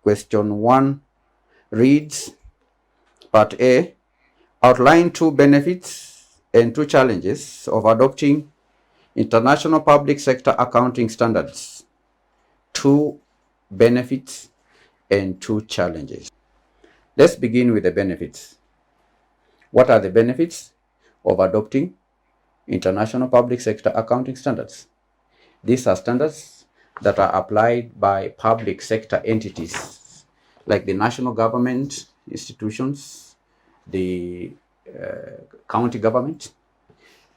Question 1 reads, Part A, outline 2 benefits and 2 challenges of adopting international public sector accounting standards. 2 benefits and 2 challenges. Let's begin with the benefits. What are the benefits of adopting international public sector accounting standards? These are standards that are applied by public sector entities like the national government institutions, the county government,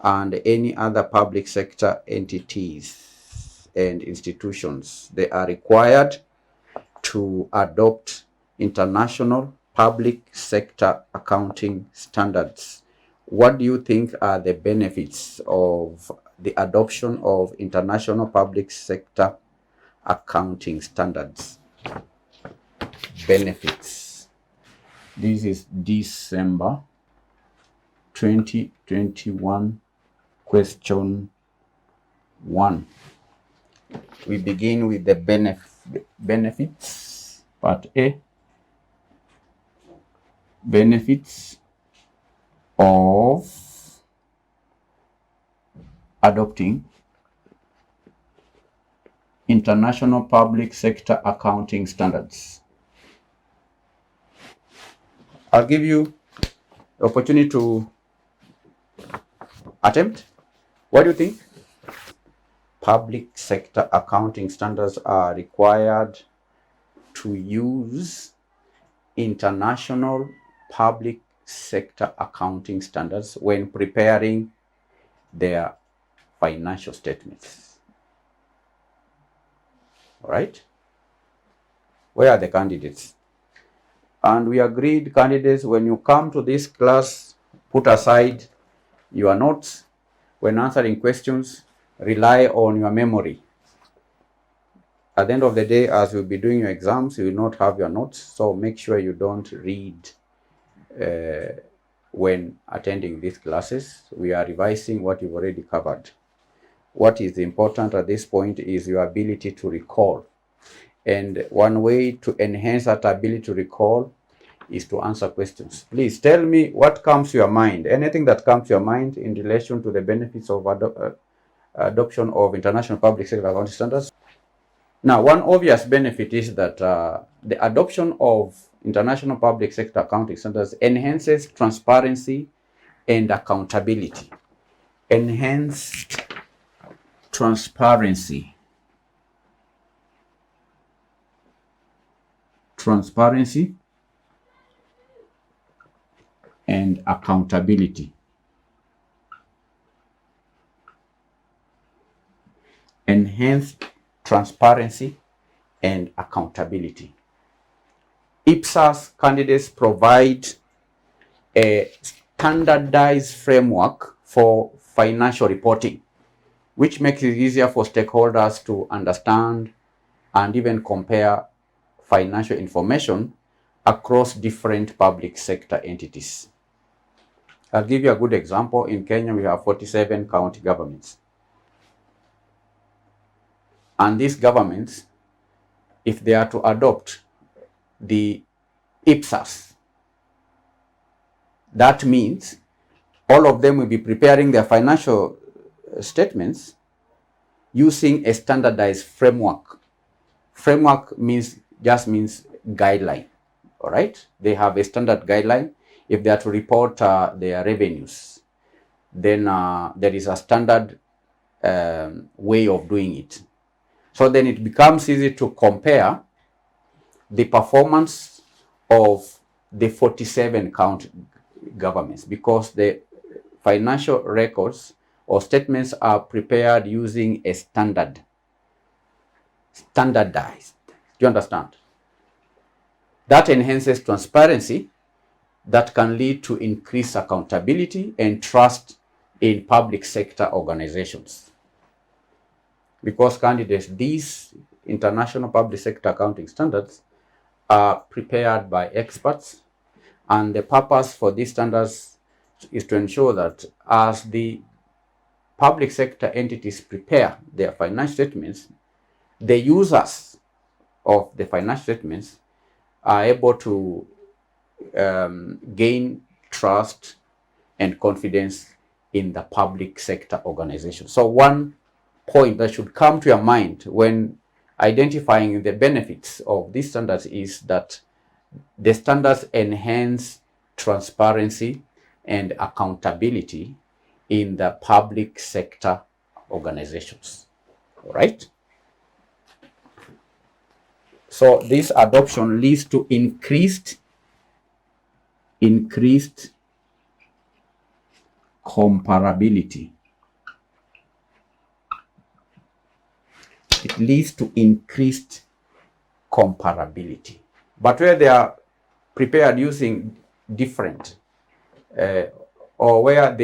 and any other public sector entities and institutions. They are required to adopt international public sector accounting standards. What do you think are the benefits of the adoption of international public sector accounting standards? Benefits. This is December 2021 question 1. We begin with the benefits. Part A. Benefits of adopting international public sector accounting standards. I'll give you the opportunity to attempt. What do you think? Public sector accounting standards are required to use international public sector accounting standards when preparing their financial statements. All right? Where are the candidates? And we agreed, candidates, when you come to this class, put aside your notes. When answering questions, rely on your memory. At the end of the day, as you'll be doing your exams, you will not have your notes, so make sure you don't read when attending these classes. We are revising what you've already covered. What is important at this point is your ability to recall. And one way to enhance that ability to recall is to answer questions. Please tell me what comes to your mind. Anything that comes to your mind in relation to the benefits of adoption of international public sector accounting standards. Now, one obvious benefit is that the adoption of international public sector accounting standards enhances transparency and accountability. Enhanced transparency. Transparency and accountability. Enhanced transparency and accountability. IPSAS candidates provide a standardized framework for financial reporting, which makes it easier for stakeholders to understand and even compare financial information across different public sector entities. I'll give you a good example. In Kenya, we have 47 county governments. And these governments, if they are to adopt the IPSAS, that means all of them will be preparing their financial statements using a standardized framework. Framework just means guideline, all right? They have a standard guideline. If they are to report their revenues, then there is a standard way of doing it. So then it becomes easy to compare the performance of the 47 county governments, because the financial records or statements are prepared using a standardized. Do you understand? That enhances transparency that can lead to increased accountability and trust in public sector organizations. Because candidates, these international public sector accounting standards are prepared by experts, and the purpose for these standards is to ensure that as the public sector entities prepare their financial statements, the users of the financial statements are able to gain trust and confidence in the public sector organization. So one point that should come to your mind when identifying the benefits of these standards is that the standards enhance transparency and accountability in the public sector organizations. All right? So this adoption leads to increased comparability. It leads to increased comparability. But where they are prepared using different or where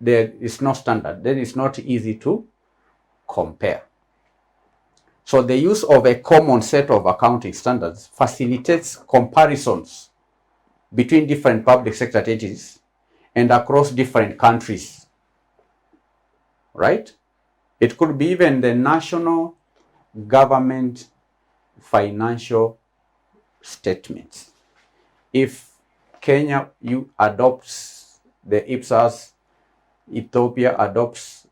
there is no standard, then it's not easy to compare. So the use of a common set of accounting standards facilitates comparisons between different public sector entities and across different countries, right? It could be even the national government financial statements. If Kenya adopts the IPSAS, Ethiopia adopts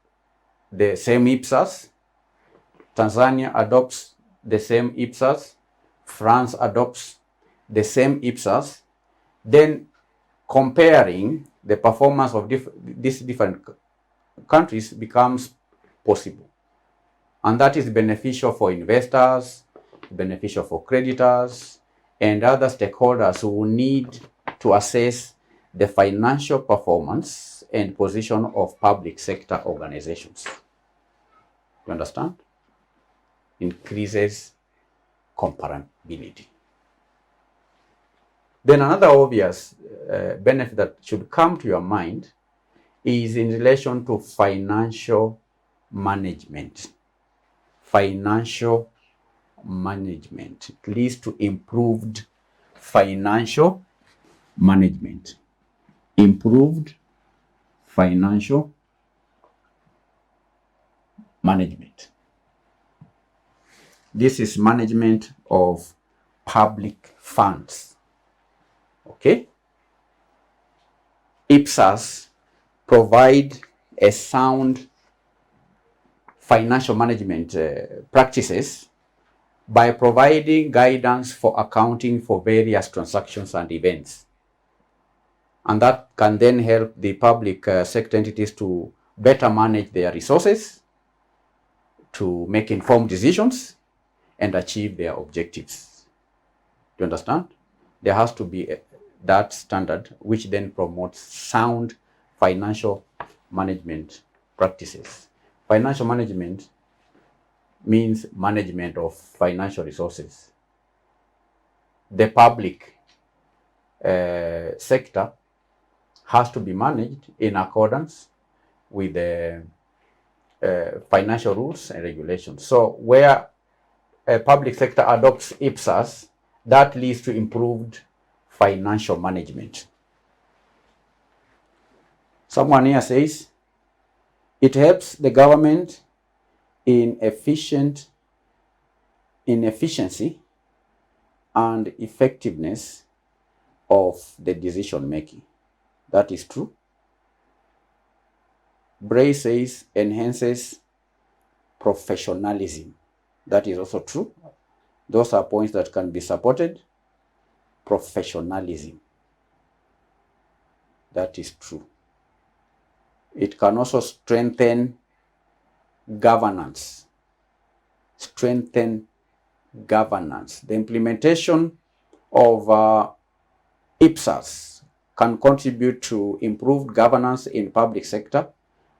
the same IPSAS, Tanzania adopts the same IPSAS, France adopts the same IPSAS, then comparing the performance of these different countries becomes possible. And that is beneficial for investors, beneficial for creditors, and other stakeholders who need to assess the financial performance and position of public sector organizations. You understand? Increases comparability. Then another obvious benefit that should come to your mind is in relation to financial management. Financial management. It leads to improved financial management. Improved financial management. This is management of public funds. Okay? IPSAS provide a sound financial management practices by providing guidance for accounting for various transactions and events. And that can then help the public sector entities to better manage their resources, to make informed decisions, and achieve their objectives. Do you understand? There has to be that standard which then promotes sound financial management practices. Financial management means management of financial resources. The public sector has to be managed in accordance with the financial rules and regulations. So where a public sector adopts IPSAS, that leads to improved financial management. Someone here says, it helps the government in efficiency and effectiveness of the decision making. That is true. Bray says enhances professionalism. That is also true. Those are points that can be supported. Professionalism. That is true. It can also strengthen governance. Strengthen governance. The implementation of IPSAS can contribute to improved governance in public sector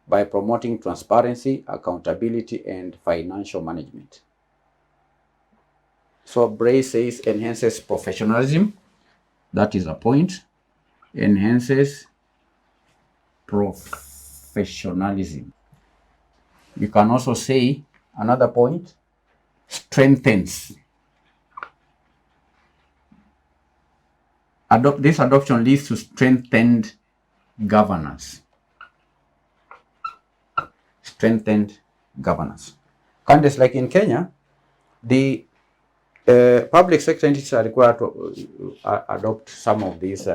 by promoting transparency, accountability, and financial management. So Bray says enhances professionalism. That is a point. Enhances professionalism. You can also say another point, strengthens. This adoption leads to strengthened governance. Strengthened governance. Countries like in Kenya, The public sector entities are required to adopt some of these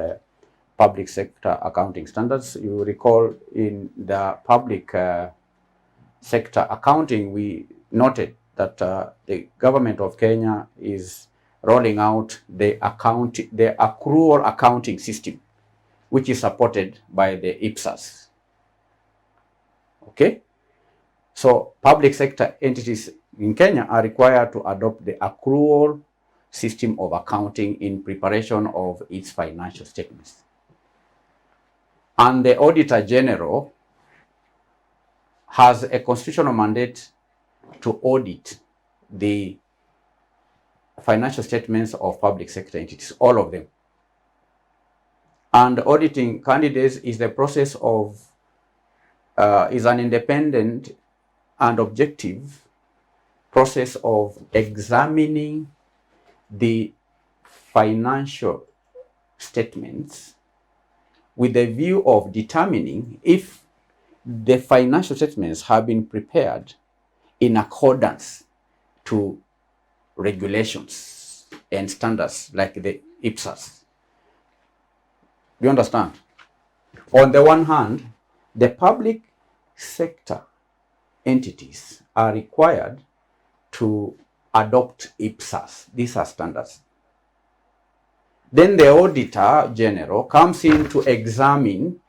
public sector accounting standards. You recall in the public sector accounting, we noted that the government of Kenya is rolling out the accrual accounting system, which is supported by the IPSAS. Okay, so public sector entities in Kenya are required to adopt the accrual system of accounting in preparation of its financial statements. And the Auditor General has a constitutional mandate to audit the financial statements of public sector entities, all of them. And auditing candidates is the process of, is an independent and objective process of examining the financial statements with the view of determining if the financial statements have been prepared in accordance to regulations and standards like the IPSAS. Do you understand? On the one hand, the public sector entities are required to adopt IPSAS. These are standards. Then the Auditor General comes in to examine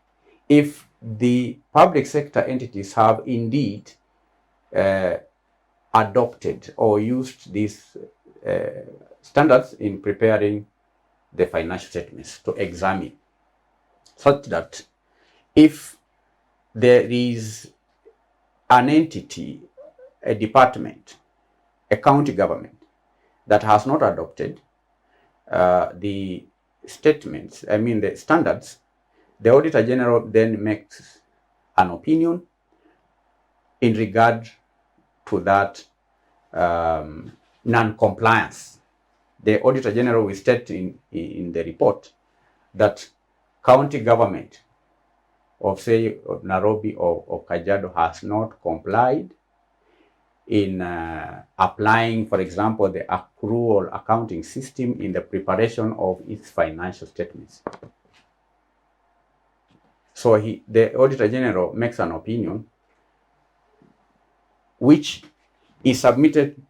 if the public sector entities have indeed adopted or used these standards in preparing the financial statements, to examine, such that if there is an entity, a department, a county government that has not adopted the statements, the standards, the Auditor General then makes an opinion in regard to that non-compliance. The Auditor General will state in the report that county government of, say, of Nairobi or Kajiado has not complied in applying, for example, the accrual accounting system in the preparation of its financial statements. So the Auditor General makes an opinion which is submitted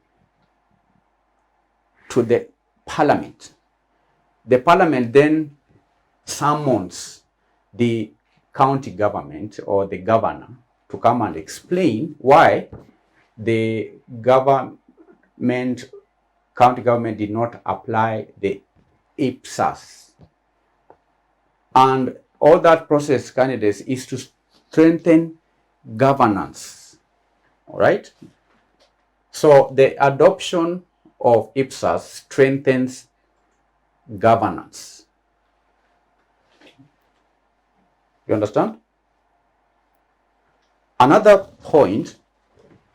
to the Parliament. The Parliament then summons the county government or the governor to come and explain why the county government did not apply the IPSAS. And all that process, candidates, is to strengthen governance. All right? So the adoption of IPSAS strengthens governance. You understand? Another point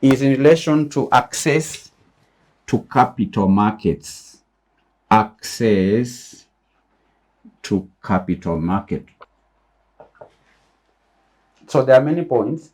is in relation to access to capital markets. Access to capital market. So there are many points.